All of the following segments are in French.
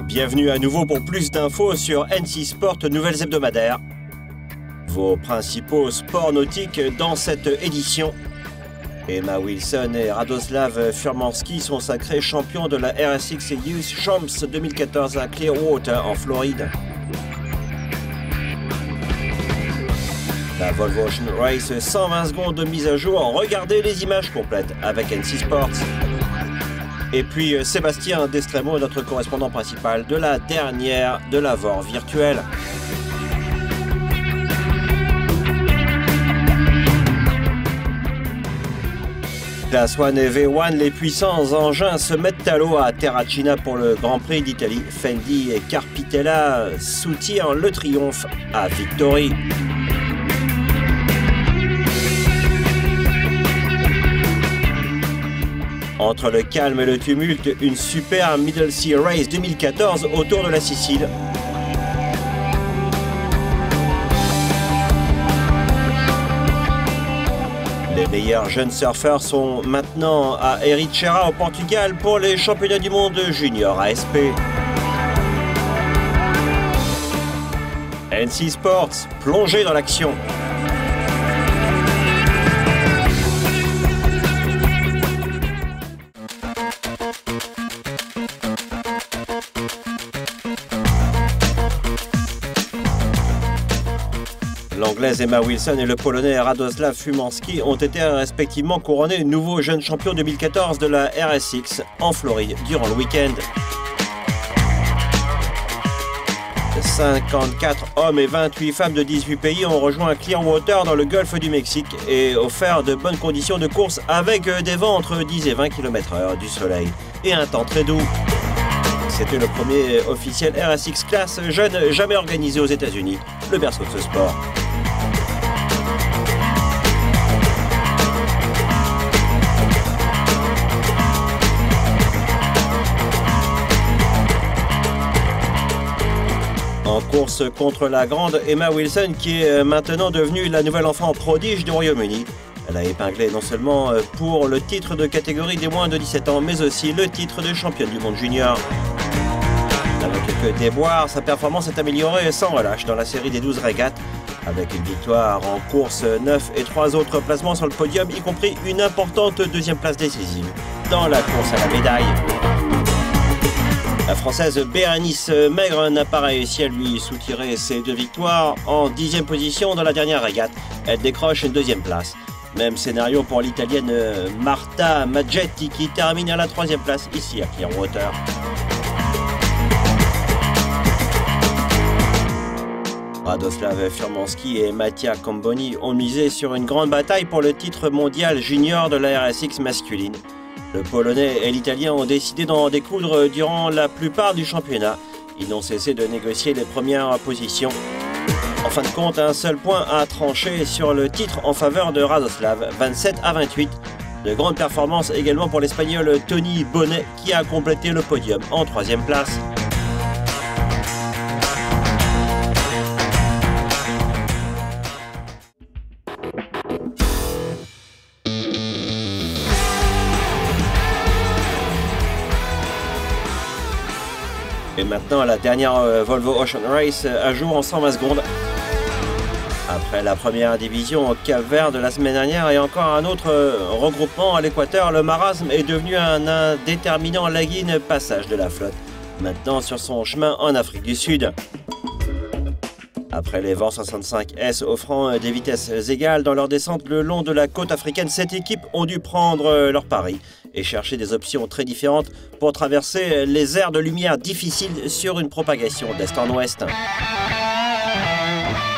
Bienvenue à nouveau pour plus d'infos sur NC Sport Nouvelles hebdomadaires. Vos principaux sports nautiques dans cette édition. Emma Wilson et Radoslav Furmanski sont sacrés champions de la RSX Youth Champs 2014 à Clearwater en Floride. La Volvo Ocean Race 120 secondes de mise à jour. Regardez les images complètes avec NC Sports. Et puis Sébastien Destremo, notre correspondant principal de la dernière de la VOR virtuelle. Class 1 et V1, les puissants engins se mettent à l'eau à Terracina pour le Grand Prix d'Italie. Fendi et Carpitella soutirent le triomphe à Victory. Entre le calme et le tumulte, une super Middle Sea Race 2014 autour de la Sicile. Les meilleurs jeunes surfeurs sont maintenant à Ericeira au Portugal pour les championnats du monde junior ASP. NC Sports, plongé dans l'action. L'Anglaise Emma Wilson et le Polonais Radoslav Furmanski ont été respectivement couronnés nouveaux jeunes champions 2014 de la RSX en Floride durant le week-end. 54 hommes et 28 femmes de 18 pays ont rejoint Clearwater dans le golfe du Mexique et offert de bonnes conditions de course avec des vents entre 10 et 20 km/h, du soleil et un temps très doux. C'était le premier officiel RSX classe jeune jamais organisé aux États-Unis, le berceau de ce sport. En course contre la grande Emma Wilson, qui est maintenant devenue la nouvelle enfant prodige du Royaume-Uni. Elle a épinglé non seulement pour le titre de catégorie des moins de 17 ans, mais aussi le titre de championne du monde junior. Avec quelques déboires, sa performance est améliorée sans relâche dans la série des 12 régates, avec une victoire en course 9 et 3 autres placements sur le podium, y compris une importante deuxième place décisive dans la course à la médaille. La Française Bérénice Maigre n'a pas réussi à lui soutirer ses 2 victoires. En 10e position dans la dernière régate, elle décroche une 2e place. Même scénario pour l'Italienne Marta Maggetti qui termine à la 3e place ici à Clearwater. Radoslav Furmanski et Mattia Camboni ont misé sur une grande bataille pour le titre mondial junior de la RSX masculine. Le Polonais et l'Italien ont décidé d'en découdre durant la plupart du championnat. Ils n'ont cessé de négocier les premières positions. En fin de compte, un seul point a tranché sur le titre en faveur de Radoslav, 27-28. De grandes performances également pour l'Espagnol Tony Bonnet qui a complété le podium en 3e place. Et maintenant la dernière Volvo Ocean Race à jour en 120 secondes. Après la première division au Cap-Vert de la semaine dernière et encore un autre regroupement à l'Équateur, le marasme est devenu un indéterminant laguine passage de la flotte, maintenant sur son chemin en Afrique du Sud. Après les VOR 65S offrant des vitesses égales dans leur descente le long de la côte africaine, cette équipe ont dû prendre leur pari et chercher des options très différentes pour traverser les aires de lumière difficiles sur une propagation d'est en ouest.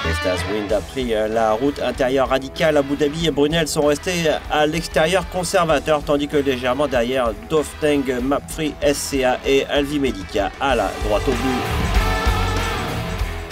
Vestas Wind a pris la route intérieure radicale. Abu Dhabi et Brunel sont restés à l'extérieur conservateur, tandis que légèrement derrière, Dofteng, Mapfre, SCA et Alvi Medica à la droite au but.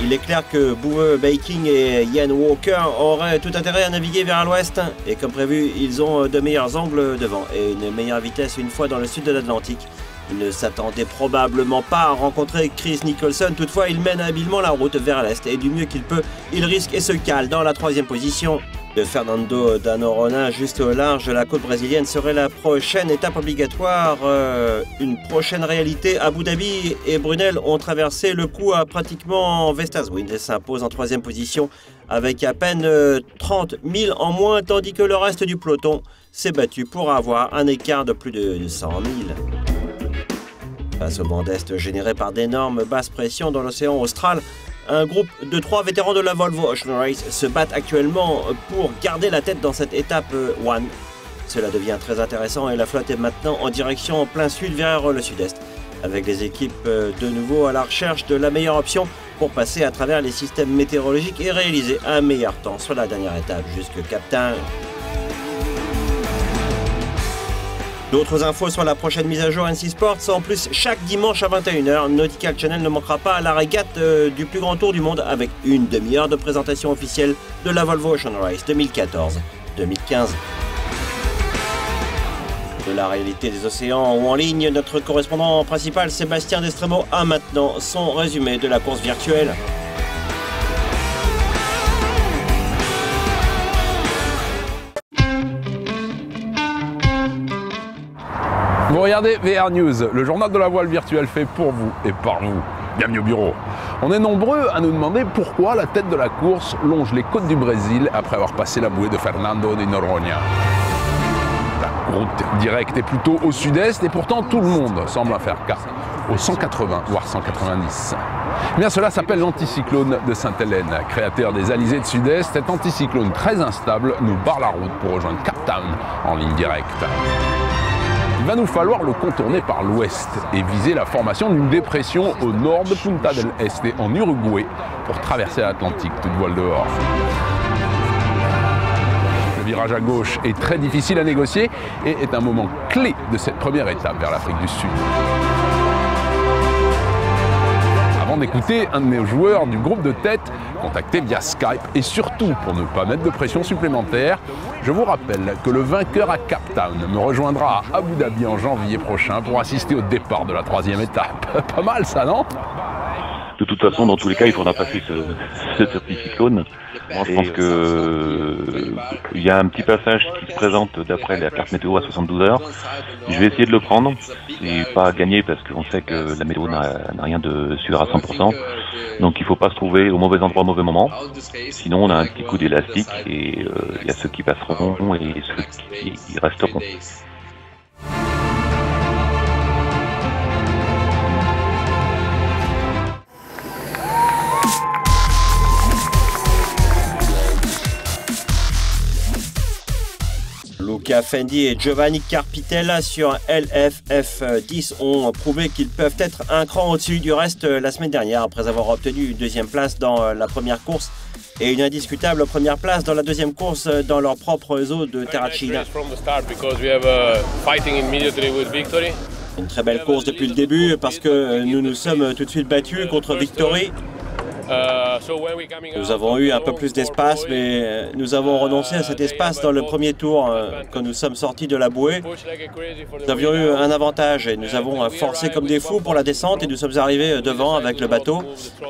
Il est clair que Bouwe Baking et Ian Walker auraient tout intérêt à naviguer vers l'ouest. Et comme prévu, ils ont de meilleurs angles devant et une meilleure vitesse une fois dans le sud de l'Atlantique. Il ne s'attendait probablement pas à rencontrer Chris Nicholson, toutefois il mène habilement la route vers l'Est et du mieux qu'il peut, il risque et se cale dans la 3e position. De Fernando da Noronha juste au large de la côte brésilienne serait la prochaine étape obligatoire, une prochaine réalité. Abu Dhabi et Brunel ont traversé le coup à pratiquement Vestaswind et s'impose en 3e position avec à peine 30 000 en moins, tandis que le reste du peloton s'est battu pour avoir un écart de plus de 100 000. Face au vent d'Est généré par d'énormes basses pressions dans l'océan austral, un groupe de 3 vétérans de la Volvo Ocean Race se battent actuellement pour garder la tête dans cette étape 1. Cela devient très intéressant et la flotte est maintenant en direction en plein sud vers le sud-est, avec les équipes de nouveau à la recherche de la meilleure option pour passer à travers les systèmes météorologiques et réaliser un meilleur temps sur la dernière étape jusque Cape Town. D'autres infos sur la prochaine mise à jour NC Sports. En plus, chaque dimanche à 21 h, Nautical Channel ne manquera pas à la régate du plus grand tour du monde avec une demi-heure de présentation officielle de la Volvo Ocean Race 2014-2015. De la réalité des océans ou en ligne, notre correspondant principal Sébastien Destremo a maintenant son résumé de la course virtuelle. Vous regardez VR News, le journal de la voile virtuelle fait pour vous et par vous. Bienvenue au bureau. On est nombreux à nous demander pourquoi la tête de la course longe les côtes du Brésil après avoir passé la bouée de Fernando de Noronha. La route directe est plutôt au sud-est et pourtant tout le monde semble en faire cas, au 180 voire 190. Eh bien, cela s'appelle l'anticyclone de Sainte-Hélène. Créateur des alizés de sud-est, cet anticyclone très instable nous barre la route pour rejoindre Cape Town en ligne directe. Il va nous falloir le contourner par l'ouest et viser la formation d'une dépression au nord de Punta del Este en Uruguay pour traverser l'Atlantique toute voile dehors. Le virage à gauche est très difficile à négocier et est un moment clé de cette première étape vers l'Afrique du Sud. Avant d'écouter un de nos joueurs du groupe de tête, contacté via Skype et surtout pour ne pas mettre de pression supplémentaire, je vous rappelle que le vainqueur à Cape Town me rejoindra à Abu Dhabi en janvier prochain pour assister au départ de la 3e étape. Pas mal ça, non? De toute façon, dans tous les cas, il faudra passer ce anticyclone. Moi, je pense que il y a un petit passage qui se présente d'après la carte météo à 72 heures. Je vais essayer de le prendre. C'est pas à gagner parce qu'on sait que la météo n'a rien de sûr à 100%. Donc il faut pas se trouver au mauvais endroit au mauvais moment. Sinon, on a un petit coup d'élastique et il y a ceux qui passeront et ceux qui resteront. Luca Fendi et Giovanni Carpitella sur LFF10 ont prouvé qu'ils peuvent être un cran au-dessus du reste la semaine dernière après avoir obtenu une 2e place dans la première course et une indiscutable première place dans la 2e course dans leur propre zone de Terracina. Une très belle course depuis le début parce que nous nous sommes tout de suite battus contre Victory. Nous avons eu un peu plus d'espace, mais nous avons renoncé à cet espace dans le premier tour quand nous sommes sortis de la bouée. Nous avions eu un avantage et nous avons forcé comme des fous pour la descente et nous sommes arrivés devant avec le bateau.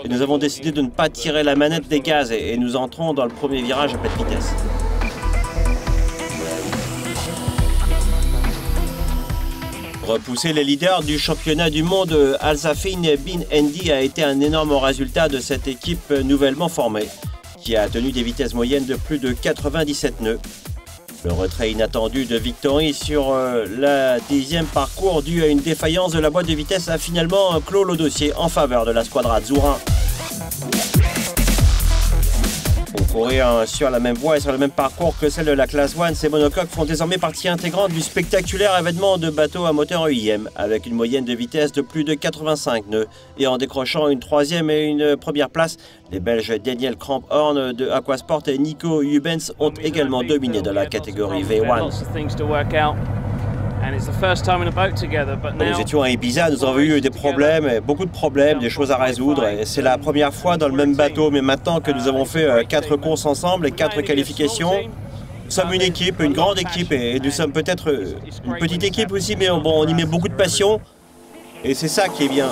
Et nous avons décidé de ne pas tirer la manette des gaz et nous entrons dans le premier virage à pleine vitesse. Repousser les leaders du championnat du monde, Al-Safin Bin Endi a été un énorme résultat de cette équipe nouvellement formée, qui a tenu des vitesses moyennes de plus de 97 nœuds. Le retrait inattendu de Victory sur la 10e parcours dû à une défaillance de la boîte de vitesse a finalement clos le dossier en faveur de la Squadra Azzurra. Pour courir sur la même voie et sur le même parcours que celle de la classe 1, ces monocoques font désormais partie intégrante du spectaculaire événement de bateaux à moteur EIM, avec une moyenne de vitesse de plus de 85 nœuds. Et en décrochant une 3e et une première place, les Belges Daniel Kramphorn de Aquasport et Nico Hubens ont également dominé dans la catégorie V1. Quand nous étions à Ibiza, nous avons eu des problèmes, beaucoup de problèmes, des choses à résoudre. C'est la première fois dans le même bateau, mais maintenant que nous avons fait 4 courses ensemble et 4 qualifications, nous sommes une équipe, une grande équipe, et nous sommes peut-être une petite équipe aussi, mais bon, on y met beaucoup de passion. Et c'est ça qui est bien.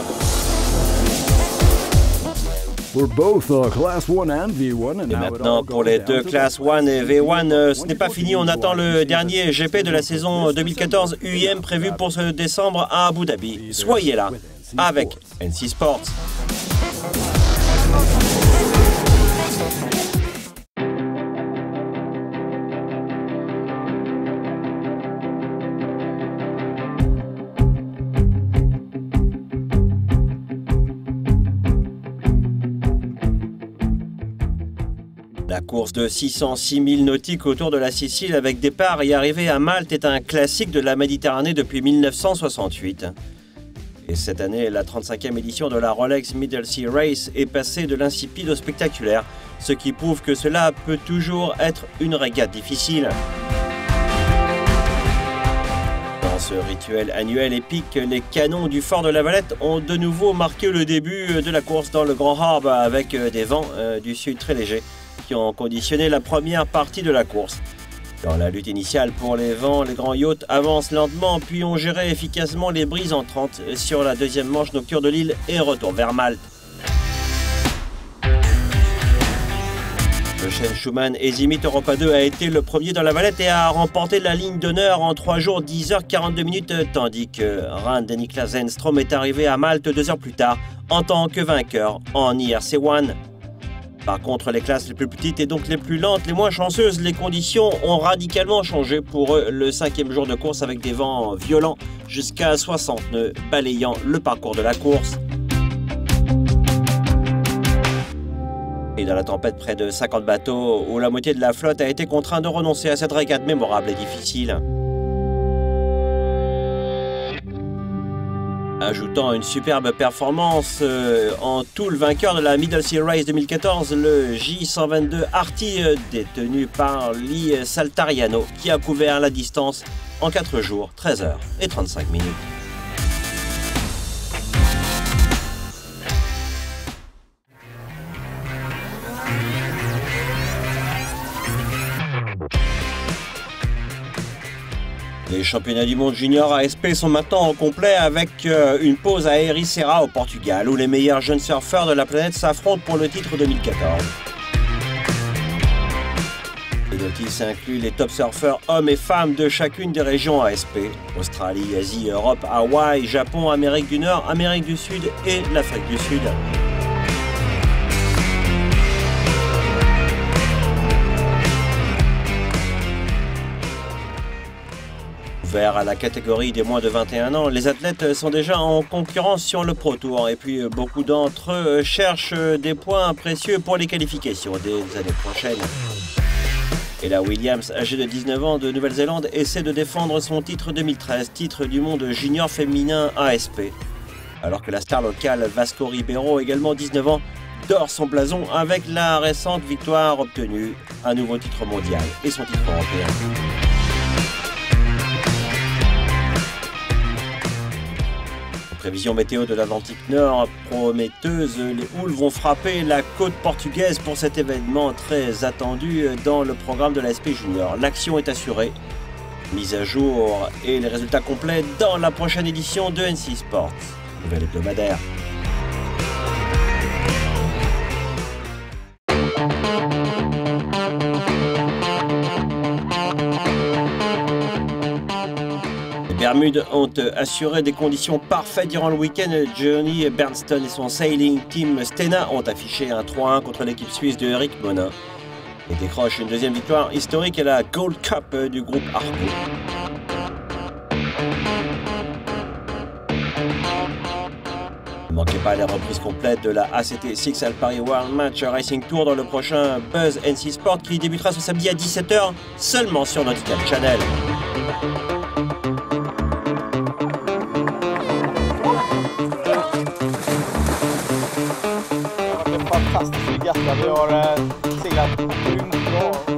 Et maintenant, pour les deux Class 1 et V1, ce n'est pas fini. On attend le dernier GP de la saison 2014 UIM prévu pour ce décembre à Abu Dhabi. Soyez là avec NC Sports. La course de 606 milles nautiques autour de la Sicile avec départ et arrivée à Malte est un classique de la Méditerranée depuis 1968. Et cette année, la 35e édition de la Rolex Middle Sea Race est passée de l'insipide au spectaculaire, ce qui prouve que cela peut toujours être une régate difficile. Dans ce rituel annuel épique, les canons du fort de la Valette ont de nouveau marqué le début de la course dans le Grand Harbour avec des vents du sud très légers qui ont conditionné la première partie de la course. Dans la lutte initiale pour les vents, les grands yachts avancent lentement puis ont géré efficacement les brises entrantes sur la deuxième manche nocturne de l'île et retour vers Malte. Le chêne Schumann Ezimit Europa 2 a été le premier dans la Valette et a remporté la ligne d'honneur en 3 jours 10h42 tandis que Rand de Niklas Zenstrom est arrivé à Malte 2 heures plus tard en tant que vainqueur en IRC1. Par contre, les classes les plus petites et donc les plus lentes, les moins chanceuses, les conditions ont radicalement changé pour eux le 5e jour de course avec des vents violents jusqu'à 60 nœuds balayant le parcours de la course. Et dans la tempête, près de 50 bateaux où la moitié de la flotte a été contrainte de renoncer à cette régate mémorable et difficile. Ajoutant une superbe performance en tout, le vainqueur de la Middle Sea Race 2014, le J122 Arty, détenu par Lee Saltariano, qui a couvert la distance en 4 jours, 13 heures et 35 minutes. Les championnats du monde junior ASP sont maintenant au complet avec une pause à Ericeira au Portugal où les meilleurs jeunes surfeurs de la planète s'affrontent pour le titre 2014. Les notices incluent les top surfeurs hommes et femmes de chacune des régions ASP, Australie, Asie, Europe, Hawaï, Japon, Amérique du Nord, Amérique du Sud et l'Afrique du Sud. Ouvert à la catégorie des moins de 21 ans, les athlètes sont déjà en concurrence sur le Pro Tour et puis beaucoup d'entre eux cherchent des points précieux pour les qualifications des années prochaines. Et la Williams, âgée de 19 ans de Nouvelle-Zélande, essaie de défendre son titre 2013, titre du monde junior féminin ASP. Alors que la star locale Vasco Ribeiro, également 19 ans, dore son blason avec la récente victoire obtenue, un nouveau titre mondial et son titre européen. Prévision météo de l'Atlantique Nord prometteuse, les houles vont frapper la côte portugaise pour cet événement très attendu dans le programme de l'ASP Junior. L'action est assurée. Mise à jour et les résultats complets dans la prochaine édition de NC Sports. Nouvelle hebdomadaire. Les Bermudes ont assuré des conditions parfaites durant le week-end. Johnny Bernstein et son sailing team Stena ont affiché un 3-1 contre l'équipe suisse de Eric Monin et décrochent une deuxième victoire historique à la Gold Cup du groupe Arco. Ne manquez pas la reprise complète de la ACT Six Alpari World Match Racing Tour dans le prochain Buzz NC Sport qui débutera ce samedi à 17h seulement sur Nautical Channel. Fantastiskt gött. Vi har seglat grymt bra.